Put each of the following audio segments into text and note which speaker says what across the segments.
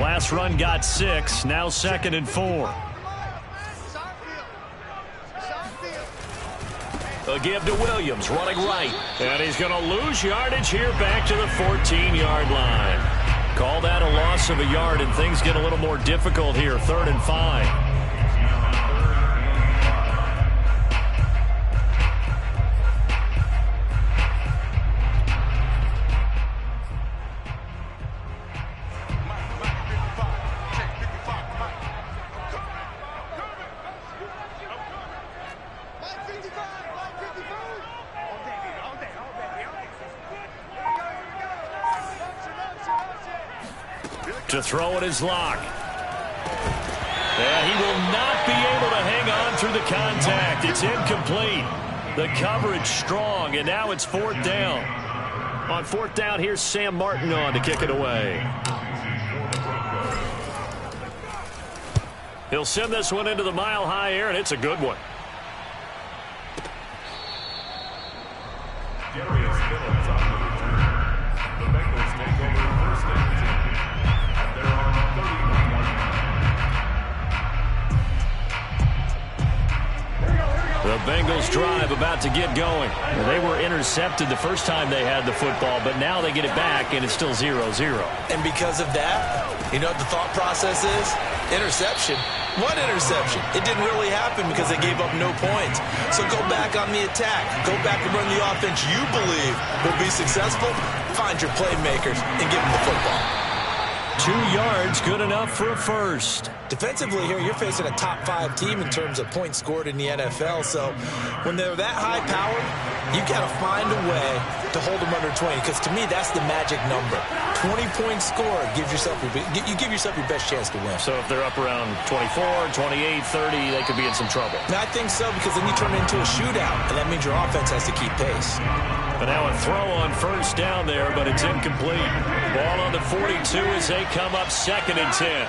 Speaker 1: Last run got 6. Now 2nd and 4. A give to Williams, running right. And he's going to lose yardage here back to the 14-yard line. Call that a loss of a yard, and things get a little more difficult here. 3rd and 5. To throw it is Locke. And he will not be able to hang on through the contact. It's incomplete. The coverage strong, and now it's 4th down. On 4th down, here's Sam Martin on to kick it away. He'll send this one into the mile-high air, and it's a good one. Darius Phillips on the return. The Bengals take over 1st and 10. The Bengals drive about to get going. They were intercepted the first time they had the football, but now they get it back, and it's still 0-0.
Speaker 2: And because of that, you know what the thought process is? Interception. What interception? It didn't really happen because they gave up no points. So go back on the attack. Go back and run the offense you believe will be successful. Find your playmakers and give them the football.
Speaker 1: 2 yards, good enough for a first.
Speaker 2: Defensively here, you're facing a top 5 team in terms of points scored in the NFL. So when they're that high powered, you got to find a way to hold them under 20. Because to me, that's the magic number. 20 points scored gives yourself you give yourself your best chance to win.
Speaker 1: So if they're up around 24, 28, 30, they could be in some trouble.
Speaker 2: And I think so, because then you turn it into a shootout, and that means your offense has to keep pace.
Speaker 1: But now a throw on 1st down there, but it's incomplete. Ball on the 42 as they come up 2nd and 10.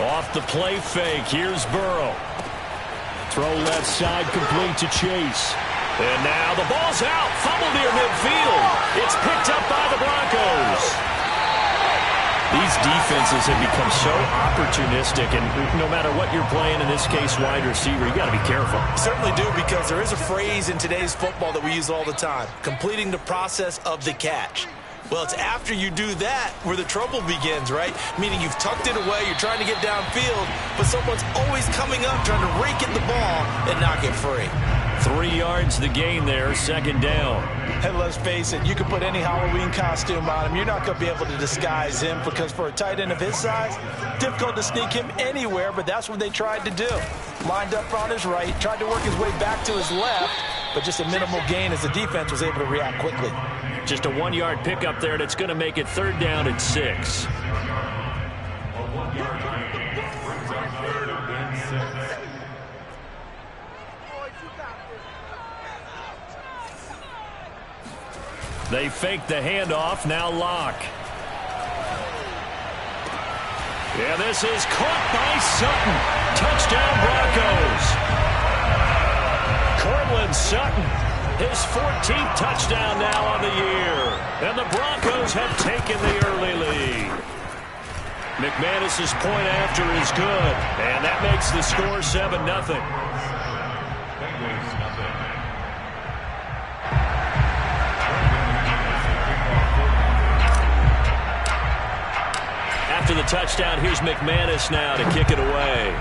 Speaker 1: Off the play fake, here's Burrow. Throw left side, complete to Chase. And now the ball's out, fumble near midfield. It's picked up by the Broncos. These defenses have become so opportunistic, and no matter what you're playing, in this case wide receiver, you got to be careful.
Speaker 2: Certainly do, because there is a phrase in today's football that we use all the time: completing the process of the catch. Well, it's after you do that where the trouble begins, right? Meaning you've tucked it away, you're trying to get downfield, but someone's always coming up trying to rake at the ball and knock it free.
Speaker 1: 3 yards the gain there, 2nd down.
Speaker 3: And let's face it, you can put any Halloween costume on him. You're not going to be able to disguise him, because for a tight end of his size, difficult to sneak him anywhere, but that's what they tried to do. Lined up on his right, tried to work his way back to his left, but just a minimal gain as the defense was able to react quickly.
Speaker 1: Just a 1-yard pickup there, and it's going to make it 3rd down and 6. They fake the handoff, now Locke. Yeah, this is caught by Sutton. Touchdown Broncos. Cortland Sutton, his 14th touchdown now on the year. And the Broncos have taken the early lead. McManus's point after is good, and that makes the score 7-0. After the touchdown, here's McManus now to kick it away.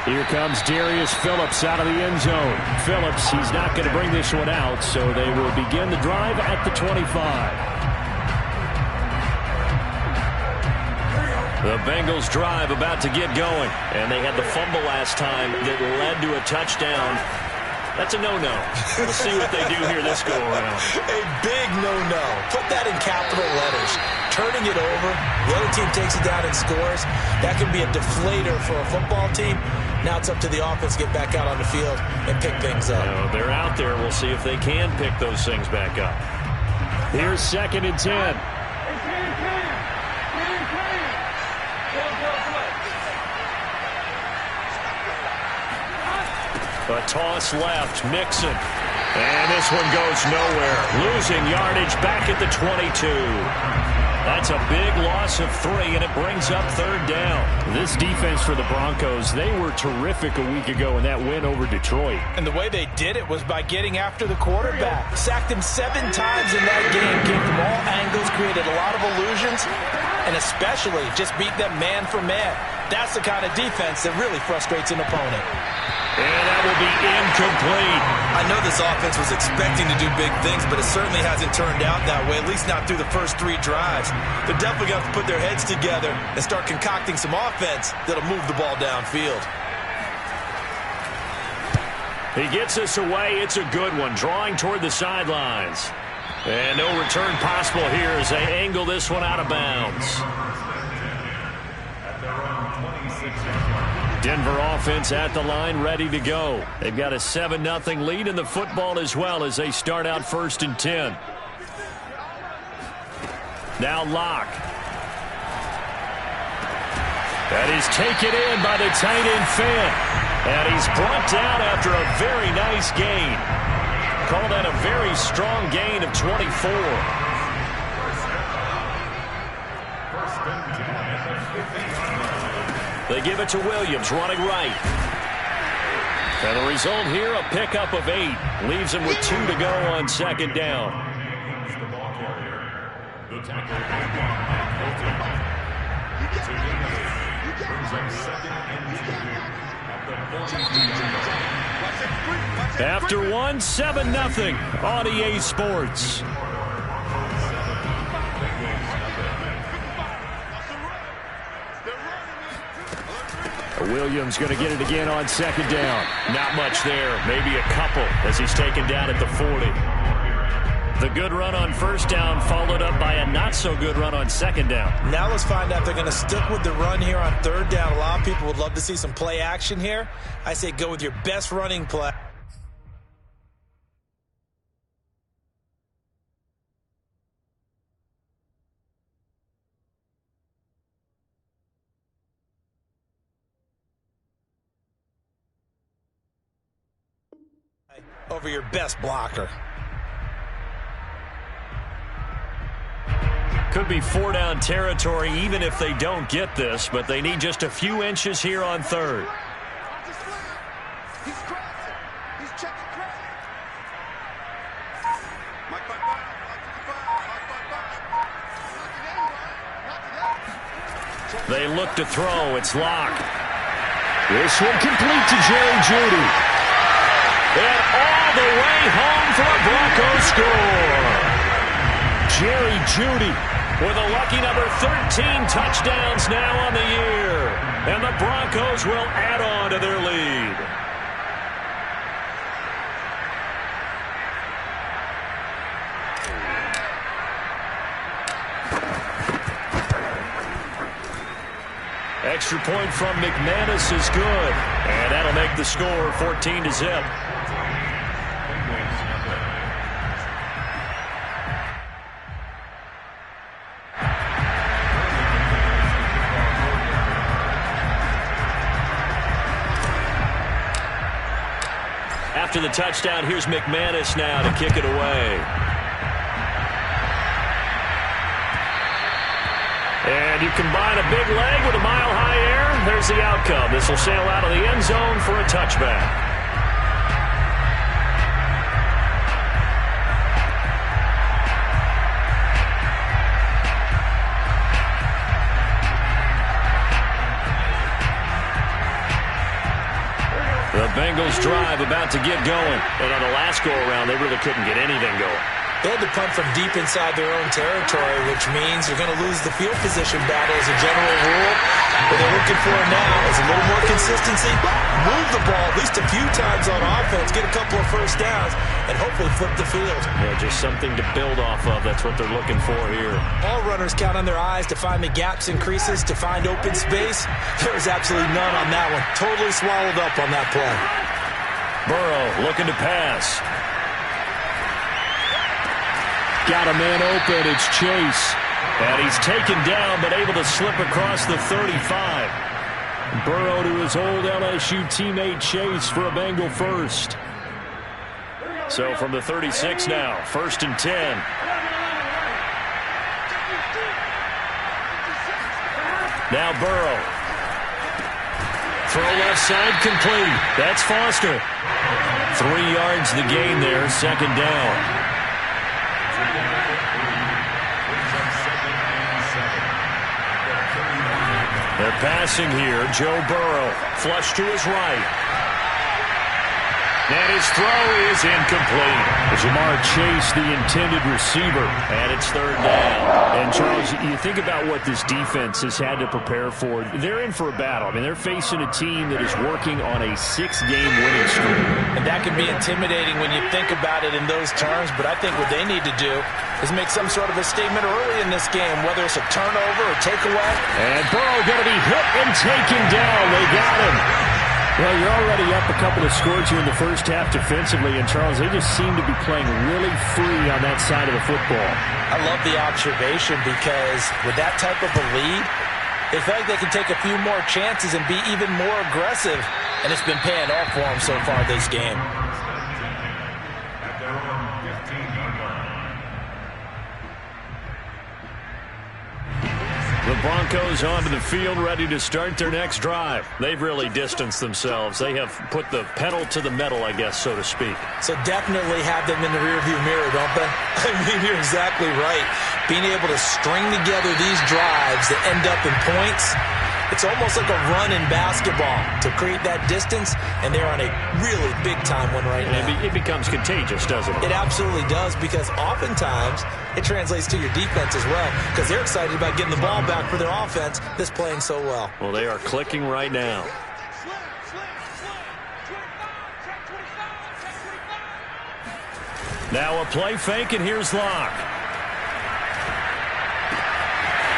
Speaker 1: Here comes Darius Phillips out of the end zone. Phillips, he's not going to bring this one out, so they will begin the drive at the 25. The Bengals drive about to get going, and they had the fumble last time that led to a touchdown. That's a no-no. We'll see what they do here this go-around.
Speaker 2: A big no-no. Put that in capital letters. Turning it over, the other team takes it down and scores. That can be a deflator for a football team. Now it's up to the offense to get back out on the field and pick things up.
Speaker 1: They're out there. We'll see if they can pick those things back up. Here's 2nd and 10. A toss left, Mixon. And this one goes nowhere. Losing yardage back at the 22. That's a big loss of 3, and it brings up 3rd down.
Speaker 4: This defense for the Broncos, they were terrific a week ago in that win over Detroit.
Speaker 3: And the way they did it was by getting after the quarterback. Sacked him 7 times in that game. Came from all angles, created a lot of illusions, and especially just beat them man for man. That's the kind of defense that really frustrates an opponent.
Speaker 1: And that will be incomplete.
Speaker 2: I know this offense was expecting to do big things, but it certainly hasn't turned out that way, at least not through the first 3 drives. They're definitely going to have to put their heads together and start concocting some offense that'll move the ball downfield.
Speaker 1: He gets us away. It's a good one, drawing toward the sidelines. And no return possible here as they angle this one out of bounds. Denver offense at the line, ready to go. They've got a 7-0 lead in the football as well as they start out 1st and 10. Now Locke. That is taken in by the tight end Fant. And he's brought down after a very nice gain. Call that a very strong gain of 24. They give it to Williams, running right. And the result here, a pickup of 8. Leaves him with 2 to go on 2nd down. After 1, 7-0 on EA Sports. Williams going to get it again on 2nd down. Not much there. Maybe a couple as he's taken down at the 40. The good run on 1st down followed up by a not-so-good run on 2nd down.
Speaker 3: Now let's find out if they're going to stick with the run here on 3rd down. A lot of people would love to see some play action here. I say go with your best running play. Over your best blocker.
Speaker 1: Could be 4-down territory even if they don't get this, but they need just a few inches here on 3rd. They look to throw. It's Locke. This one complete to Jerry Jeudy. And all the way home for a Broncos score. Jerry Jeudy with a lucky number 13 touchdowns now on the year. And the Broncos will add on to their lead. Extra point from McManus is good. And that'll make the score 14-0. After the touchdown, here's McManus now to kick it away. And you combine a big leg with a mile-high air, there's the outcome. This will sail out of the end zone for a touchback. The Bengals drive about to get going. And on the last go-around, they really couldn't get anything going.
Speaker 3: They had to punt from deep inside their own territory, which means you're going to lose the field position battle as a general rule. What they're looking for now is a little more consistency, move the ball at least a few times on offense, get a couple of 1st downs, and hopefully flip the field.
Speaker 1: Yeah, just something to build off of. That's what they're looking for here.
Speaker 3: All runners count on their eyes to find the gaps and creases, to find open space. There was absolutely none on that one. Totally swallowed up on that play.
Speaker 1: Burrow looking to pass. Got a man open. It's Chase. And he's taken down, but able to slip across the 35. Burrow to his old LSU teammate Chase for a Bengal first. So from the 36 now, 1st and 10. Now Burrow. Throw left side complete. That's Foster. 3 yards the gain there, 2nd down. They're passing here. Joe Burrow. Flush to his right. And his throw is incomplete. Ja'Marr Chase, the intended receiver, and it's 3rd down. And, Charles, you think about what this defense has had to prepare for. They're in for a battle. I mean, they're facing a team that is working on a 6-game winning streak.
Speaker 3: And that can be intimidating when you think about it in those terms, but I think what they need to do is make some sort of a statement early in this game, whether it's a turnover or takeaway.
Speaker 1: And Burrow going to be hit and taken down. They got him. Well, you're already up a couple of scores here in the first half defensively, and, Charles, they just seem to be playing really free on that side of the football.
Speaker 3: I love the observation because with that type of a lead, they feel like they can take a few more chances and be even more aggressive, and it's been paying off for them so far this game.
Speaker 1: The Broncos onto the field, ready to start their next drive. They've really distanced themselves. They have put the pedal to the metal, I guess, so to speak.
Speaker 3: So definitely have them in the rearview mirror, don't they? I mean, you're exactly right. Being able to string together these drives that end up in points, it's almost like a run in basketball to create that distance, and they're on a really big-time one right now.
Speaker 1: It becomes contagious, doesn't it?
Speaker 3: It absolutely does, because oftentimes it translates to your defense as well, because they're excited about getting the ball back for their offense that's playing so well.
Speaker 1: Well, they are clicking right now. Now a play fake, and here's Locke.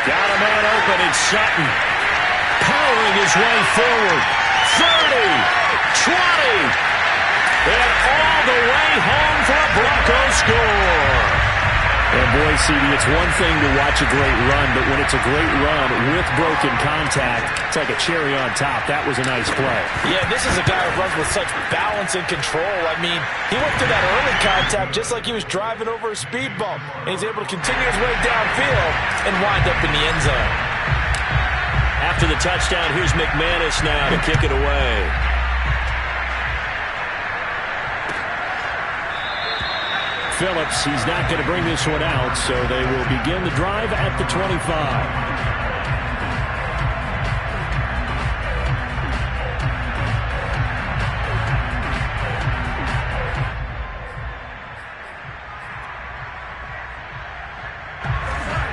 Speaker 1: Got a man open, it's Sutton. Powering his way forward. 30, 20, and all the way home for a Broncos score. And boy, CD, it's one thing to watch a great run, but when it's a great run with broken contact, it's like a cherry on top. That was a nice play.
Speaker 3: Yeah, this is a guy who runs with such balance and control. I mean, he went through that early contact just like he was driving over a speed bump. And he's able to continue his way downfield and wind up in the end zone.
Speaker 1: After the touchdown, here's McManus now to kick it away. Phillips, he's not going to bring this one out, so they will begin the drive at the 25.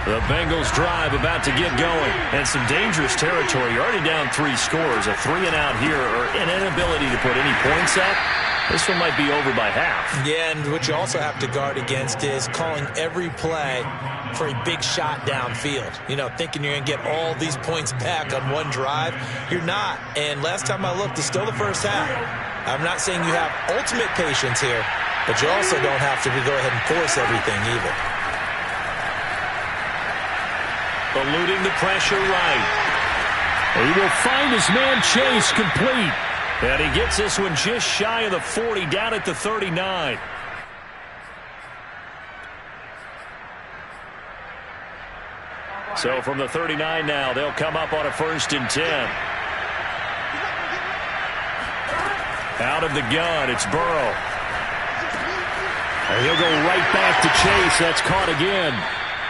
Speaker 1: The Bengals drive about to get going. And some dangerous territory. You're already down 3 scores. A 3-and-out here, or an inability to put any points up. This one might be over by half.
Speaker 3: Yeah, and what you also have to guard against is calling every play for a big shot downfield. You know, thinking you're going to get all these points back on one drive. You're not. And last time I looked, it's still the first half. I'm not saying you have ultimate patience here, but you also don't have to go ahead and force everything either.
Speaker 1: Eluding the pressure right. He will find his man Chase complete. And he gets this one just shy of the 40, down at the 39. So from the 39 now, they'll come up on a 1st and 10. Out of the gun, it's Burrow. And he'll go right back to Chase. That's caught again.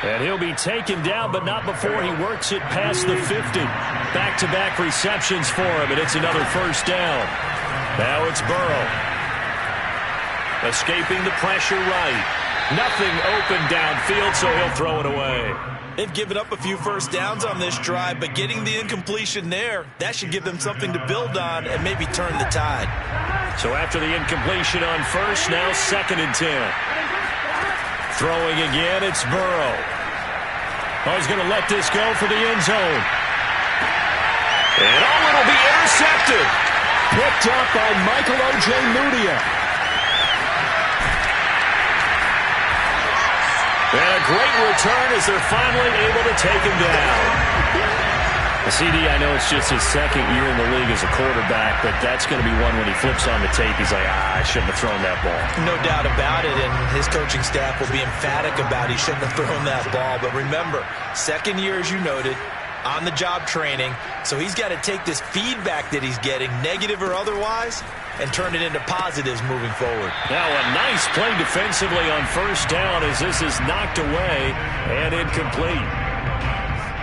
Speaker 1: And he'll be taken down, but not before he works it past the 50. Back-to-back receptions for him, and it's another 1st down. Now it's Burrow. Escaping the pressure right. Nothing open downfield, so he'll throw it away.
Speaker 2: They've given up a few 1st downs on this drive, but getting the incompletion there, that should give them something to build on and maybe turn the tide.
Speaker 1: So after the incompletion on 1st, now 2nd and 10. Throwing again, it's Burrow. Oh, he's going to let this go for the end zone. And it'll be intercepted. Picked up by Michael Ojemudia. And a great return as they're finally able to take him down.
Speaker 4: CD, I know it's just his second year in the league as a quarterback, but that's going to be one when he flips on the tape, he's like, I shouldn't have thrown that ball.
Speaker 2: No doubt about it, and his coaching staff will be emphatic about he shouldn't have thrown that ball. But remember, second year, as you noted, on-the-job training, so he's got to take this feedback that he's getting, negative or otherwise, and turn it into positives moving forward.
Speaker 4: Now a nice play defensively on first down as this is knocked away and incomplete.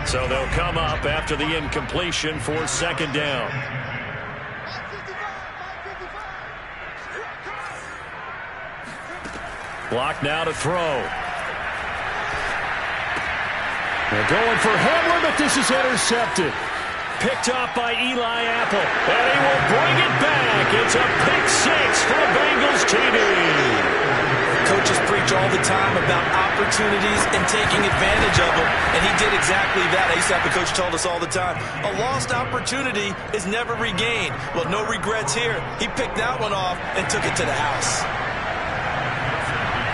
Speaker 4: So they'll come up after the incompletion for second down. Block now to throw. They're going for Hamler, but this is intercepted. Picked up by Eli Apple, and he will bring it back. It's a pick six for the Bengals TD.
Speaker 2: Coaches preach all the time about opportunities and taking advantage of them, and he did exactly that. I used to have the coach told us all the time, a lost opportunity is never regained. Well, no regrets here. He picked that one off and took it to the house.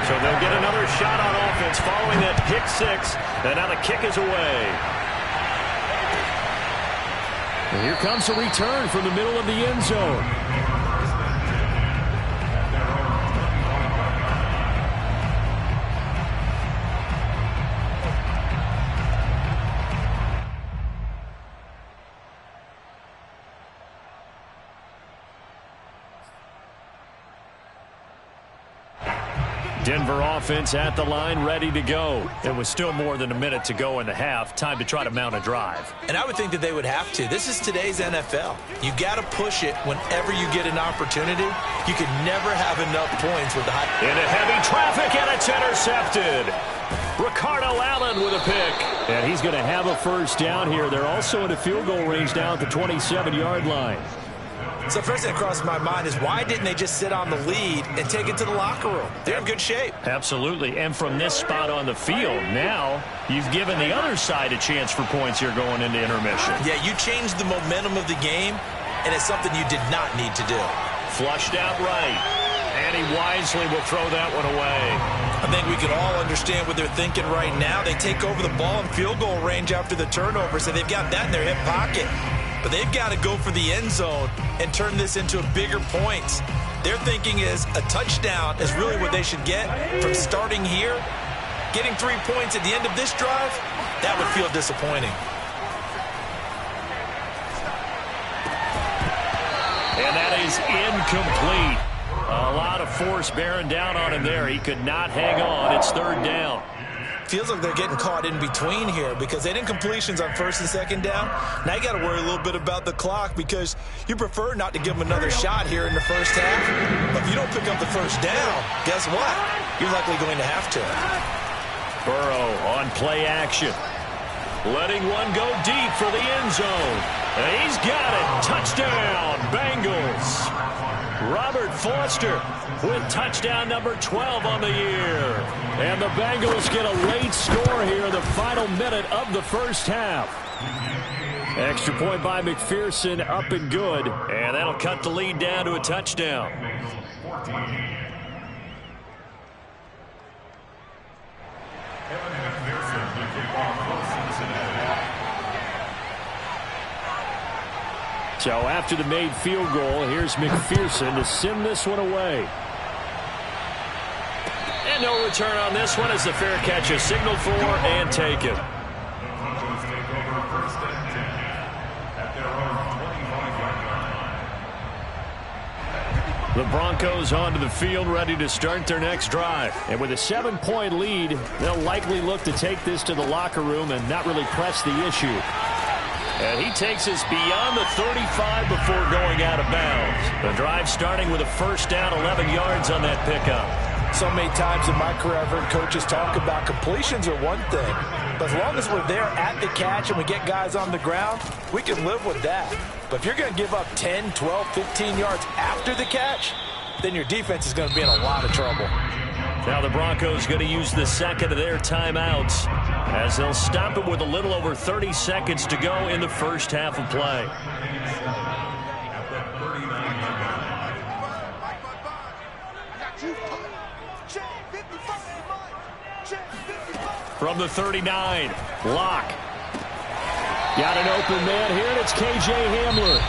Speaker 4: So they'll get another shot on offense following that pick six, and now the kick is away. And here comes a return from the middle of the end zone. Denver offense at the line, ready to go. It was still more than a minute to go in the half. Time to try to mount a drive.
Speaker 2: And I would think that they would have to. This is today's NFL. You got to push it whenever you get an opportunity. You can never have enough points with the high.
Speaker 4: Into heavy traffic, and it's intercepted. Ricardo Allen with a pick. And he's going to have a first down here. They're also in a field goal range down at the 27-yard line.
Speaker 2: So first thing that crossed my mind is why didn't they just sit on the lead and take it to the locker room? They're in good shape.
Speaker 4: Absolutely. And from this spot on the field, now you've given the other side a chance for points here going into intermission.
Speaker 2: Yeah, you changed the momentum of the game, and it's something you did not need to do.
Speaker 4: Flushed out right. And he wisely will throw that one away.
Speaker 2: I think we can all understand what they're thinking right now. They take over the ball in field goal range after the turnover, so they've got that in their hip pocket. But they've got to go for the end zone and turn this into bigger points. Their thinking is a touchdown is really what they should get from starting here. Getting 3 points at the end of this drive, that would feel disappointing.
Speaker 4: And that is incomplete. A lot of force bearing down on him there. He could not hang on. It's third down.
Speaker 2: Feels like they're getting caught in between here because they didn't completions on first and second down. Now you got to worry a little bit about the clock because you prefer not to give them another shot here in the first half. But if you don't pick up the first down, guess what? You're likely going to have to.
Speaker 4: Burrow on play action. Letting one go deep for the end zone. And he's got it. Touchdown, Bengals. Robert Foster with touchdown number 12 on the year. And the Bengals get a late score here in the final minute of the first half. Extra point by McPherson, up and good. And that'll cut the lead down to a touchdown. So after the made field goal, here's McPherson to send this one away. And no return on this one as the fair catch is signaled for and taken. The Broncos onto the field ready to start their next drive. And with a 7-point lead, they'll likely look to take this to the locker room and not really press the issue. And he takes us beyond the 35 before going out of bounds. The drive starting with a first down, 11 yards on that pickup.
Speaker 3: So many times in my career, I've heard coaches talk about completions are one thing. But as long as we're there at the catch and we get guys on the ground, we can live with that. But if you're going to give up 10, 12, 15 yards after the catch, then your defense is going to be in a lot of trouble.
Speaker 4: Now the Broncos going to use the second of their timeouts as they'll stop it with a little over 30 seconds to go in the first half of play. From the 39, Locke.
Speaker 1: Got an open man here, and it's K.J. Hamler.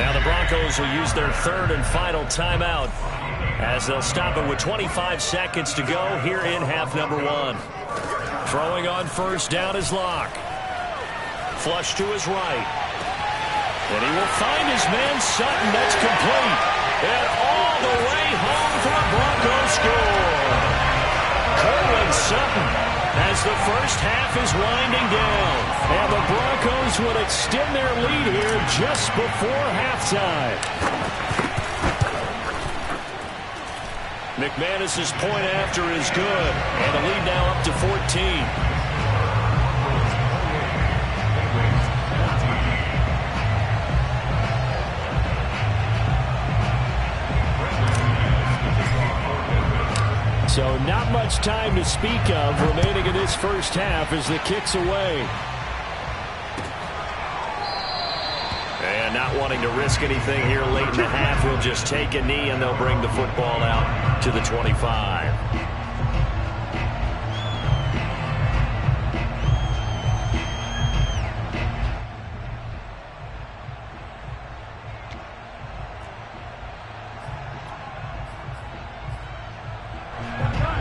Speaker 1: Now the Broncos will use their third and final timeout as they'll stop it with 25 seconds to go here in half number 1. Throwing on first down is Locke. Flush to his right. And he will find his man Sutton. That's complete. And all the way home for a Broncos score. Courtland Sutton as the first half is winding down. And the Broncos would extend their lead here just before halftime. McManus's point after is good. And the lead now up to 14. So not much time to speak of remaining in this first half as the kick's away. And not wanting to risk anything here late in the half, he'll just take a knee and they'll bring the football out to the 25.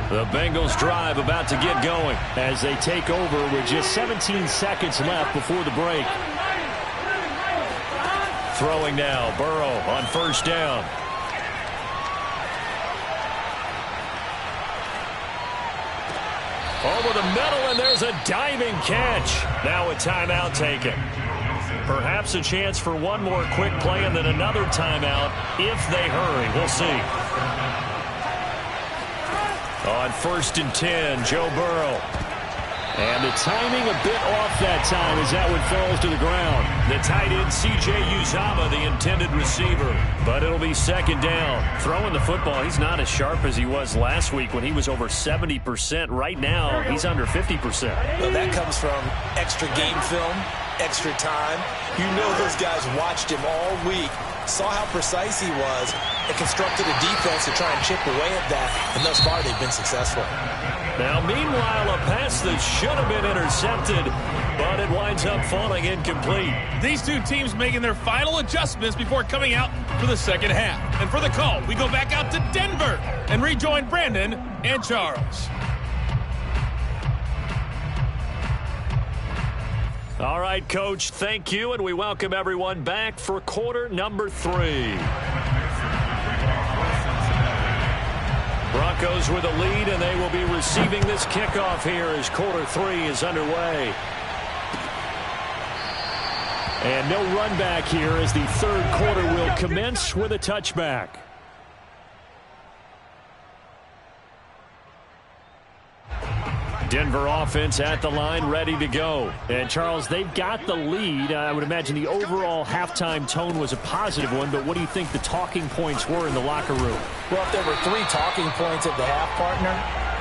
Speaker 1: The Bengals drive about to get going as they take over with just 17 seconds left before the break. Throwing now, Burrow on first down. Over the middle, and there's a diving catch. Now a timeout taken. Perhaps a chance for one more quick play and then another timeout if they hurry. We'll see. On first and 10, Joe Burrow. And the timing a bit off that time as that one falls to the ground. The tight end, C.J. Uzomah, the intended receiver. But it'll be second down. Throwing the football, he's not as sharp as he was last week when he was over 70%. Right now, he's under 50%.
Speaker 2: Well, that comes from extra game film, extra time. You know those guys watched him all week, saw how precise he was, and constructed a defense to try and chip away at that. And thus far, they've been successful.
Speaker 1: Now, meanwhile, a pass that should have been intercepted, but it winds up falling incomplete.
Speaker 5: These two teams making their final adjustments before coming out for the second half. And for the call, we go back out to Denver and rejoin Brandon and Charles.
Speaker 1: All right, Coach, thank you, and we welcome everyone back for quarter number 3. Broncos with a lead, and they will be receiving this kickoff here as quarter 3 is underway. And no run back here as the third quarter will commence with a touchback. Denver offense at the line, ready to go. And, Charles, they've got the lead. I would imagine the overall halftime tone was a positive one, but what do you think the talking points were in the locker room?
Speaker 3: Well, if there were 3 talking points at the half, partner,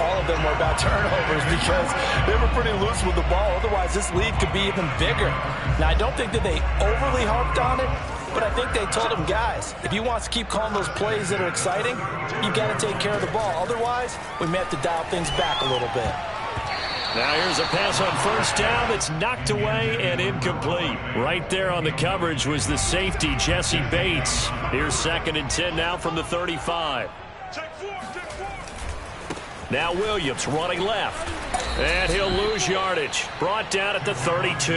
Speaker 3: all of them were about turnovers because they were pretty loose with the ball. Otherwise, this lead could be even bigger. Now, I don't think that they overly harped on it, but I think they told them, guys, if you want to keep calling those plays that are exciting, you've got to take care of the ball. Otherwise, we may have to dial things back a little bit.
Speaker 1: Now here's a pass on first down that's knocked away and incomplete. Right there on the coverage was the safety, Jesse Bates. Here's second and 10 now from the 35. Now Williams running left. And he'll lose yardage. Brought down at the 32.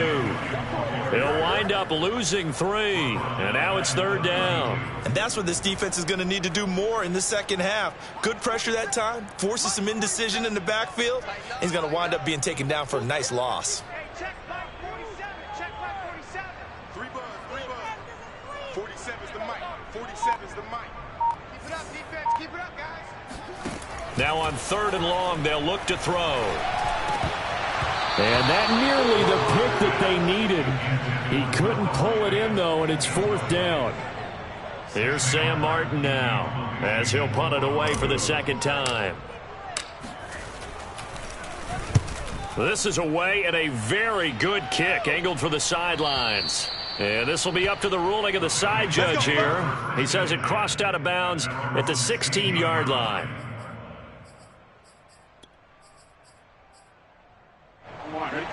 Speaker 1: He'll wind up losing 3. And now it's third down.
Speaker 2: And that's what this defense is going to need to do more in the second half. Good pressure that time. Forces some indecision in the backfield. He's going to wind up being taken down for a nice loss.
Speaker 6: Check back 47. Check back 47.
Speaker 7: 3 buzz. 47 is the mic. 47 is the mic.
Speaker 6: Keep it up, defense. Keep it up, guys.
Speaker 1: Now on third and long, they'll look to throw. And that nearly the pick that they needed. He couldn't pull it in, though, and it's fourth down. Here's Sam Martin now as he'll punt it away for the second time. This is away and a very good kick angled for the sidelines. And this will be up to the ruling of the side judge here. He says it crossed out of bounds at the 16-yard line.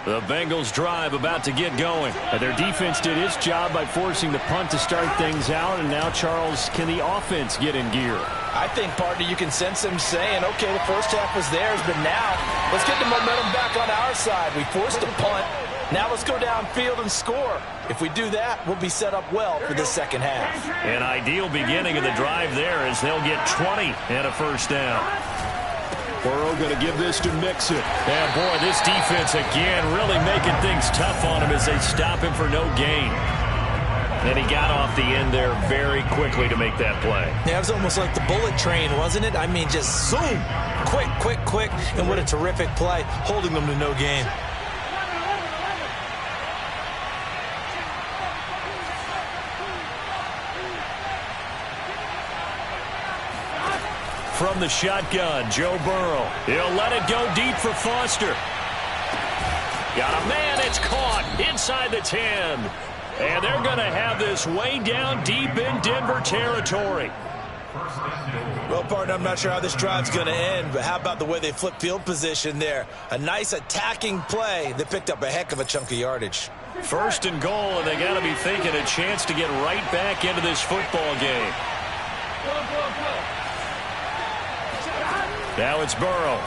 Speaker 1: The Bengals drive about to get going.
Speaker 4: Their defense did its job by forcing the punt to start things out, and now, Charles, can the offense get in gear?
Speaker 3: I think, partner, you can sense them saying, okay, the first half was theirs, but now let's get the momentum back on our side. We forced a punt. Now let's go downfield and score. If we do that, we'll be set up well for the second half.
Speaker 1: An ideal beginning of the drive there as they'll get 20 and a first down.
Speaker 4: Burrow going to give this to Mixon.
Speaker 1: And, boy, this defense again really making things tough on him as they stop him for no gain. And he got off the end there very quickly to make that play.
Speaker 2: Yeah, it was almost like the bullet train, wasn't it? I mean, just zoom. Quick, quick, quick. And what a terrific play, holding them to no gain.
Speaker 1: From the shotgun, Joe Burrow. He'll let it go deep for Foster. Got a man, it's caught inside the 10. And they're going to have this way down deep in Denver territory.
Speaker 2: Well, partner, I'm not sure how this drive's going to end, but how about the way they flip field position there? A nice attacking play that picked up a heck of a chunk of yardage.
Speaker 1: First and goal, and they got to be thinking a chance to get right back into this football game. Now it's Burrow.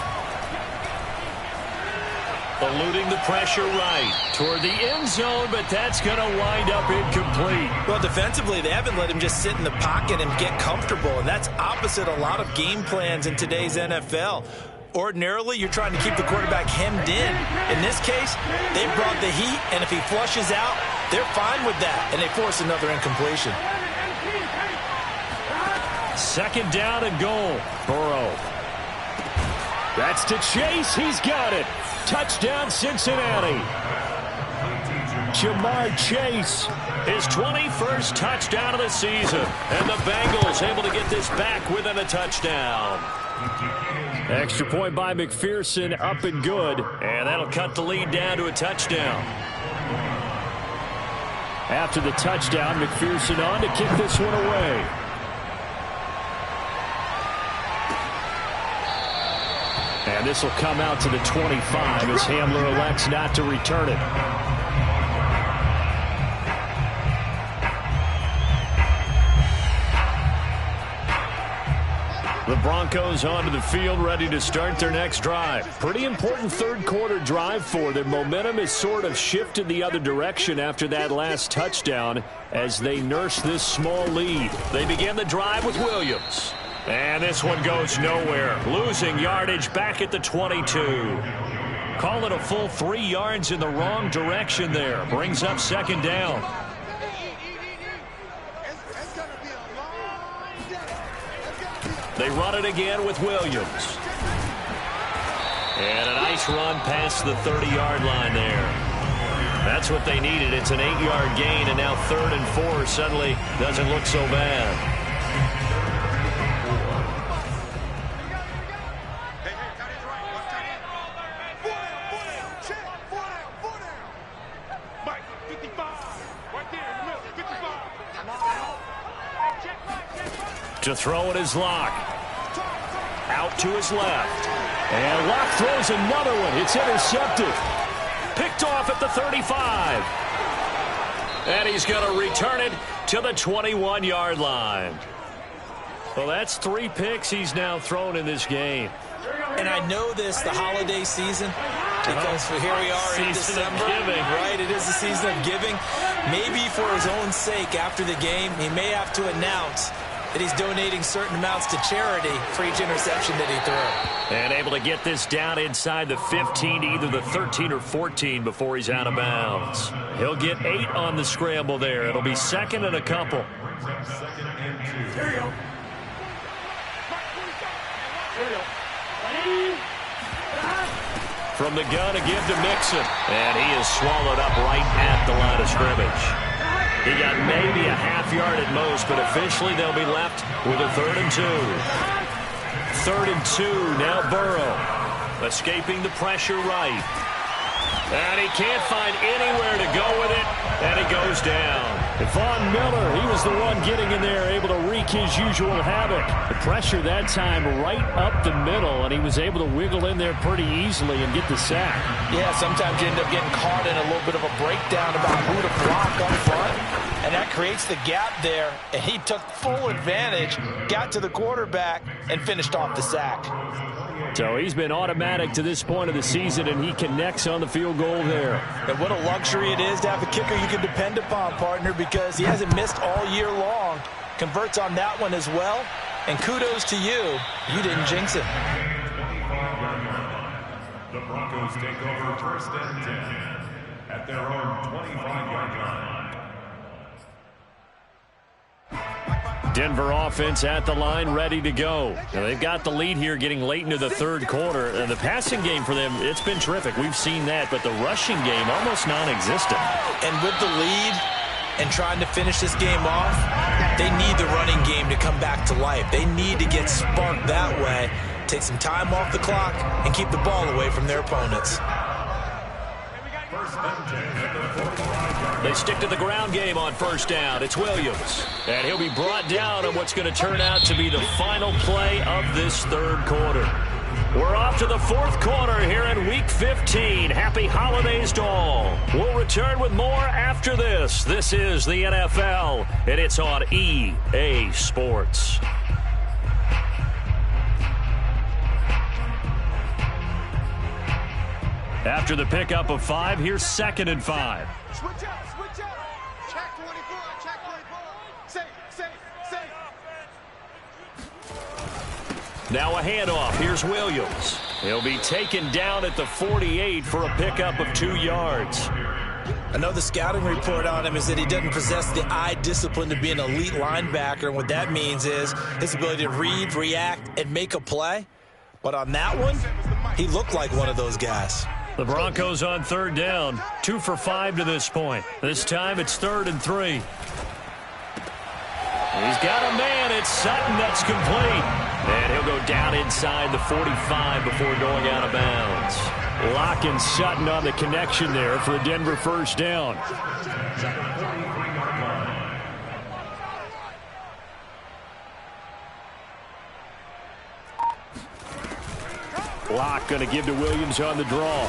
Speaker 1: Eluding the pressure right toward the end zone, but that's going to wind up incomplete.
Speaker 2: Well, defensively, they haven't let him just sit in the pocket and get comfortable, and that's opposite a lot of game plans in today's NFL. Ordinarily, you're trying to keep the quarterback hemmed in. In this case, they brought the heat, and if he flushes out, they're fine with that, and they force another incompletion.
Speaker 1: Second down and goal. Burrow. That's to Chase. He's got it. Touchdown, Cincinnati. Jamar Chase, his 21st touchdown of the season. And the Bengals able to get this back within a touchdown. Extra point by McPherson, up and good. And that'll cut the lead down to a touchdown.
Speaker 4: After the touchdown, McPherson on to kick this one away. And this will come out to the 25 as Hamler elects not to return it.
Speaker 1: The Broncos onto the field, ready to start their next drive.
Speaker 4: Pretty important third quarter drive for them. Momentum has sort of shifted the other direction after that last touchdown as they nurse this small lead.
Speaker 1: They begin the drive with Williams. And this one goes nowhere. Losing yardage back at the 22. Call it a full 3 yards in the wrong direction there. Brings up second down. They run it again with Williams. And a nice run past the 30-yard line there. That's what they needed. It's an 8-yard gain, and now 3rd and 4 suddenly doesn't look so bad. To throw it is Locke. Out to his left.
Speaker 4: And Locke throws another one. It's intercepted.
Speaker 1: Picked off at the 35. And he's going to return it to the 21-yard line. Well, that's 3 picks he's now thrown in this game.
Speaker 2: And I know this, the holiday season, because here we are in December. Right, it is the season of giving. Maybe for his own sake after the game, he may have to announce that he's donating certain amounts to charity for each interception that he threw.
Speaker 1: And able to get this down inside the 15 to either the 13 or 14 before he's out of bounds. He'll get 8 on the scramble there. It'll be second and a couple. From the gun again to Mixon. And he is swallowed up right at the line of scrimmage. He got maybe a half-yard at most, but officially they'll be left with a 3rd and 2. 3rd and 2, now Burrow. Escaping the pressure right. And he can't find anywhere to go with it, and he goes down. Von Miller, he was the one getting in there, able to wreak his usual havoc. The pressure that time right up the middle, and he was able to wiggle in there pretty easily and get the sack.
Speaker 3: Yeah, sometimes you end up getting caught in a little bit of a breakdown about who to block up front, and that creates the gap there, and he took full advantage, got to the quarterback, and finished off the sack.
Speaker 1: So he's been automatic to this point of the season, and he connects on the field goal there.
Speaker 3: And what a luxury it is to have a kicker you can depend upon, partner, because he hasn't missed all year long. Converts on that one as well, and kudos to you. You didn't jinx it.
Speaker 8: The Broncos take over first and 10 at their own 25-yard line.
Speaker 1: Denver offense at the line, ready to go. Now, they've got the lead here getting late into the third quarter. And the passing game for them, it's been terrific. We've seen that. But the rushing game, almost non-existent.
Speaker 3: And with the lead and trying to finish this game off, they need the running game to come back to life. They need to get sparked that way, take some time off the clock, and keep the ball away from their opponents.
Speaker 1: They stick to the ground game on first down. It's Williams. And he'll be brought down on what's going to turn out to be the final play of this third quarter. We're off to the fourth quarter here in Week 15. Happy holidays to all. We'll return with more after this. This is the NFL, and it's on EA Sports. After the pickup of 5, here's 2nd and 5.
Speaker 6: Switch up, switch up. Check 24, check 24. Safe.
Speaker 1: Now a handoff. Here's Williams. He'll be taken down at the 48 for a pickup of 2 yards.
Speaker 3: Another scouting report on him is that he doesn't possess the eye discipline to be an elite linebacker. And what that means is his ability to read, react, and make a play. But on that one, he looked like one of those guys.
Speaker 1: The Broncos on third down, 2 for 5 to this point. This time it's 3rd and 3. He's got a man. It's Sutton. That's complete. And he'll go down inside the 45 before going out of bounds. Locke and Sutton on the connection there for a Denver first down. Locke going to give to Williams on the draw.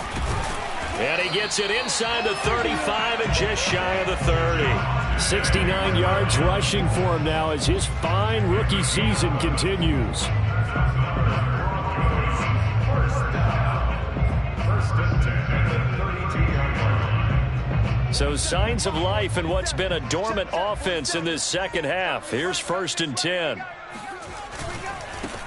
Speaker 1: And he gets it inside the 35 and just shy of the 30. 69 yards rushing for him now as his fine rookie season continues. So signs of life in what's been a dormant offense in this second half. Here's 1st and 10.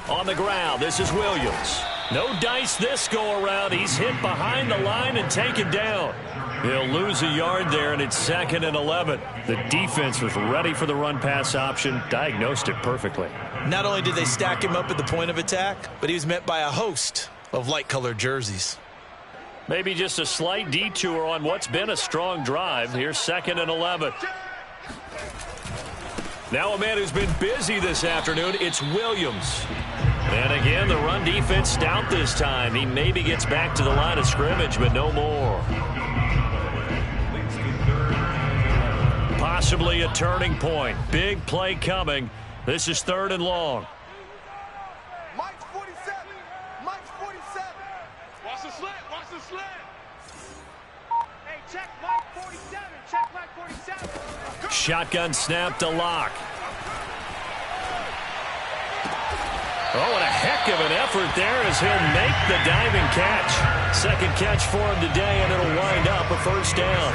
Speaker 1: On the ground, this is Williams. No dice this go-around. He's hit behind the line and taken down. He'll lose a yard there, and it's 2nd and 11. The defense was ready for the run-pass option, diagnosed it perfectly.
Speaker 3: Not only did they stack him up at the point of attack, but he was met by a host of light-colored jerseys.
Speaker 1: Maybe just a slight detour on what's been a strong drive. Here's 2nd and 11. Now a man who's been busy this afternoon, it's Williams. And again, the run defense stout this time. He maybe gets back to the line of scrimmage, but no more. Possibly a turning point. Big play coming. This is 3rd and long.
Speaker 6: Mike's 47. Mike's 47.
Speaker 7: Watch the slant. Watch the slant.
Speaker 6: Hey, check Mike 47. Check Mike 47.
Speaker 1: Shotgun snap to Locke. Oh, and a heck of an effort there as he'll make the diving catch. Second catch for him today, and it'll wind up a first down.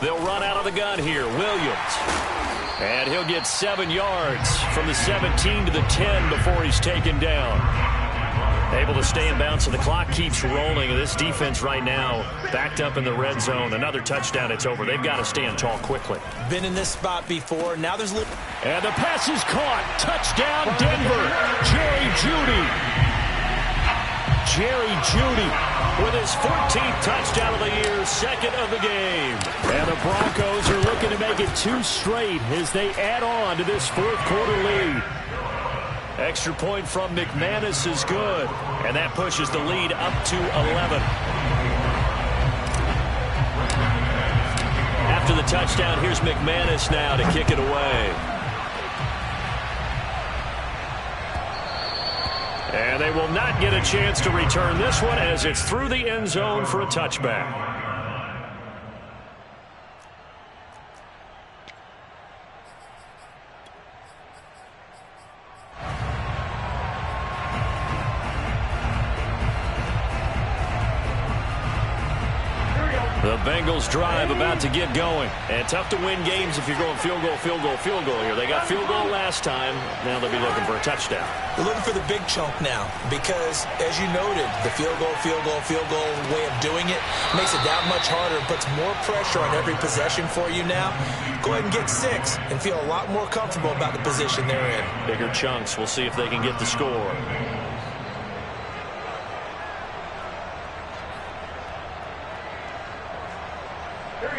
Speaker 1: They'll run out of the gun here. Williams. And he'll get 7 yards from the 17 to the 10 before he's taken down. Able to stay in bounds, so the clock keeps rolling. And this defense right now backed up in the red zone. Another touchdown, it's over. They've got to stand tall quickly.
Speaker 3: Been in this spot before. Now there's a little...
Speaker 1: And the pass is caught. Touchdown, Denver. Jerry Jeudy. Jerry Jeudy with his 14th touchdown of the year, 2nd of the game. And the Broncos are looking to make it 2 straight as they add on to this fourth quarter lead. Extra point from McManus is good, and that pushes the lead up to 11. after the touchdown. Here's McManus now to kick it away. And they will not get a chance to return this one as it's through the end zone for a touchback. The Bengals drive about to get going. And tough to win games if you're going field goal, field goal, field goal here. They got field goal last time. Now they'll be looking for a touchdown.
Speaker 2: They're looking for the big chunk now because, as you noted, the field goal way of doing it makes it that much harder and puts more pressure on every possession for you now. Go ahead and get 6 and feel a lot more comfortable about the position they're in.
Speaker 1: Bigger chunks. We'll see if they can get the score.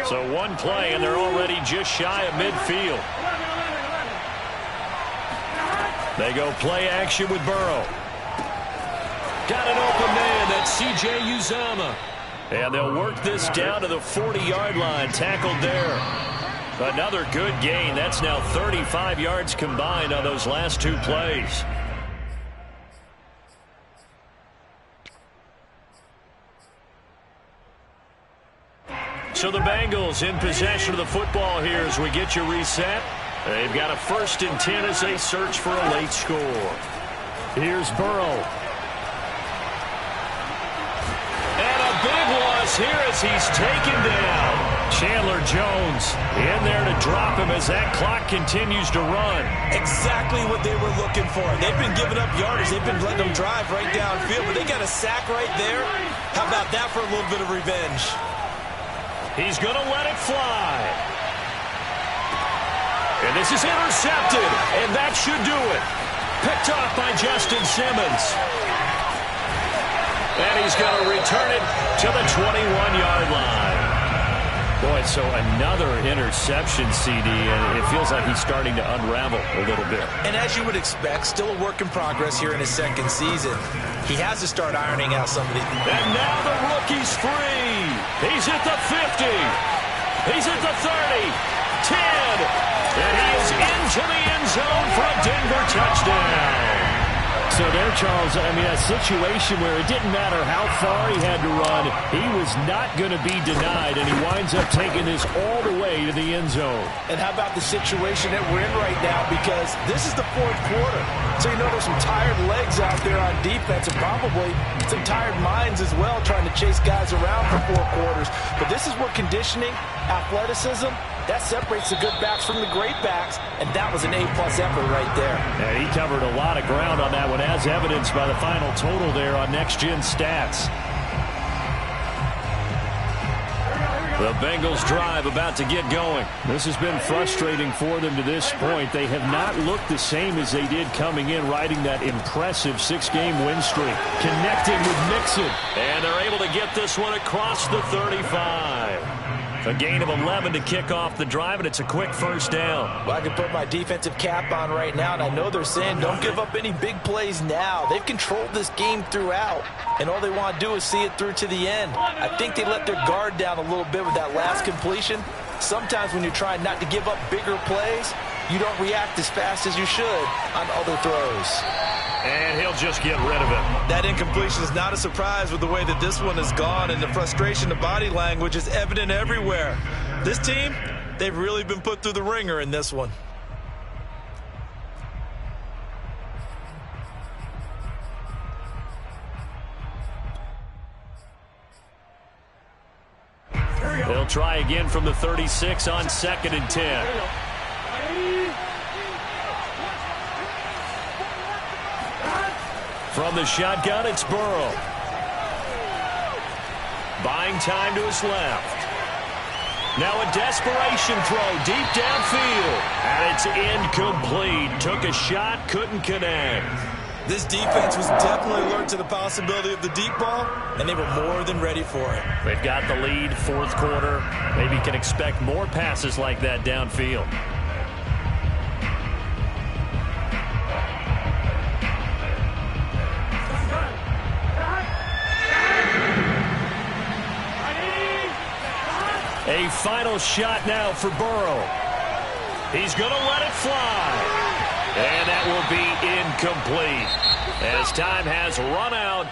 Speaker 1: So one play, and they're already just shy of midfield. They go play action with Burrow. Got an open man. That's C.J. Uzomah. And they'll work this down to the 40-yard line. Tackled there. Another good gain. That's now 35 yards combined on those last 2 plays. So the Bengals in possession of the football here as we get you reset. They've got a 1st and 10 as they search for a late score. Here's Burrow. And a big loss here as he's taken down. Chandler Jones in there to drop him as that clock continues to run.
Speaker 2: Exactly what they were looking for. They've been giving up yardage. They've been letting them drive right downfield, but they got a sack right there. How about that for a little bit of revenge?
Speaker 1: He's going to let it fly. And this is intercepted, and that should do it. Picked off by Justin Simmons. And he's going to return it to the 21-yard line. Boy, so another interception, CD, and it feels like he's starting to unravel a little bit.
Speaker 2: And as you would expect, still a work in progress here in his 2nd season. He has to start ironing out some of these.
Speaker 1: And now the rookie's free. He's at the 50. He's at the 30. 10. And he is into the end zone for a Denver touchdown. So there, Charles, I mean, a situation where it didn't matter how far he had to run, he was not going to be denied, and he winds up taking this all the way to the end zone.
Speaker 3: And how about the situation that we're in right now? Because this is the 4th quarter. So you know there's some tired legs out there on defense and probably some tired minds as well trying to chase guys around for 4 quarters. But this is where conditioning, athleticism, that separates the good backs from the great backs, and that was an A-plus effort right there.
Speaker 1: And he covered a lot of ground on that one, as evidenced by the final total there on Next Gen Stats. The Bengals drive about to get going. This has been frustrating for them to this point. They have not looked the same as they did coming in, riding that impressive 6-game win streak. Connecting with Mixon. And they're able to get this one across the 35. A gain of 11 to kick off the drive, and it's a quick 1st down.
Speaker 3: Well, I can put my defensive cap on right now, and I know they're saying don't give up any big plays now. They've controlled this game throughout, and all they want to do is see it through to the end. I think they let their guard down a little bit with that last completion. Sometimes when you're trying not to give up bigger plays, you don't react as fast as you should on other throws.
Speaker 1: And he'll just get rid of it.
Speaker 2: That incompletion is not a surprise with the way that this one has gone, and the frustration, the body language is evident everywhere. This team, they've really been put through the ringer in this one.
Speaker 1: They'll try again from the 36 on 2nd and 10. From the shotgun, it's Burrow. Buying time to his left. Now a desperation throw deep downfield. And it's incomplete. Took a shot, couldn't connect.
Speaker 2: This defense was definitely alert to the possibility of the deep ball, and they were more than ready for it.
Speaker 1: They've got the lead, 4th quarter. Maybe can expect more passes like that downfield. A A final shot now for Burrow. He's going to let it fly. And that will be incomplete as time has run out.